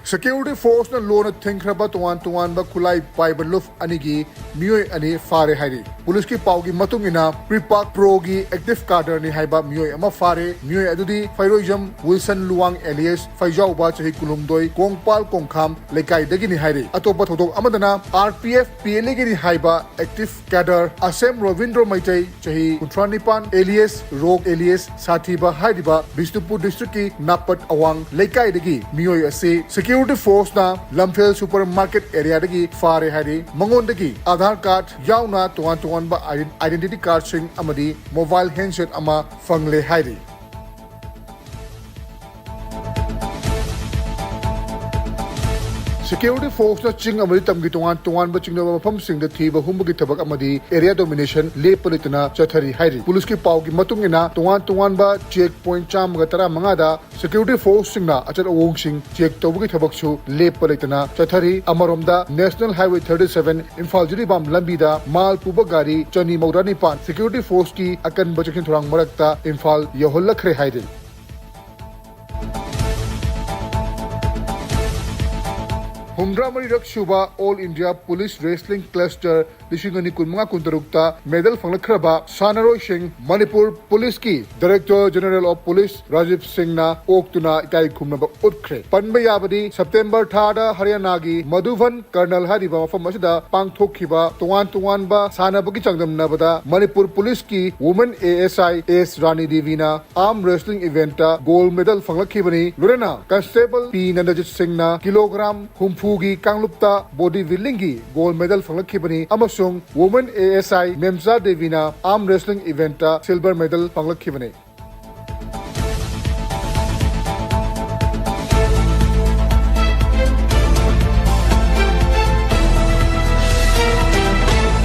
Security force na loan think raba tuan ba kulai Bible anigi miyoy ani fare hairi. Police ki paugi matung ina pre-park pro gi active cadre ni haiba miyoy ama fare miyoy adudi Fairoijam Wilson Luang Elias Faijau ba chahi kulumdoi Kongpal Kongkham lekai dagi ni hairi. Atopa thodok amadana RPF PLA gi ni haiba active cadre Asem Ravindra Maitai chahi Kutranipan Elias Rok Elias Sathiba haidiba Bishnupur district ki Napat Awang lekai dagi miyoy ase security force na Lamphel supermarket area dagi fare hairi. Mangon dagi Aadhaar card yauna tuan ba identity card sing amadi mobile handset ama fangle hairi. Security force na ching amadi tamgi tuan ba chingna mafam sing da thiba humbugi thabak amadi area domination lepalitna chathari hairi. Police ki paugi matungina tuan ba checkpoint cham gatara mangada security force singna achar awong sing check tawgi thabak chu lepalitna chathari. Amaromda National Highway 37 Imphal Jiribam lambida mal puba gari chani maurani pan security force ki akan bachakin thurang marakta Imphal yahollakhre hairi. Humdramari Rakshuba All India Police Wrestling Cluster Lishingani Kunmanga Kuntarukta Medal Fanglakhraba Sanaroi Singh Manipur Police ki Director General of Police Rajiv Singh na Oktuna Ikai Khumnaba Utkre Panba Yabadi September Thada Haryana gi Madhuvan Colonel Hariba Mafam asida Pangthokhiba tuan ba Sanabagi Changdamnabada Manipur Police ki Women ASI S Rani Devina Arm Wrestling Event Gold Medal Fanglakhibani Lorena Constable P Nandajit Singh na Kilogram Humfugi Kanglupta Bodybuilding gi Gold Medal Fanglakhibani Amasung Women ASI Memza Devina Arm Wrestling Event Silver Medal Fanglakhibani.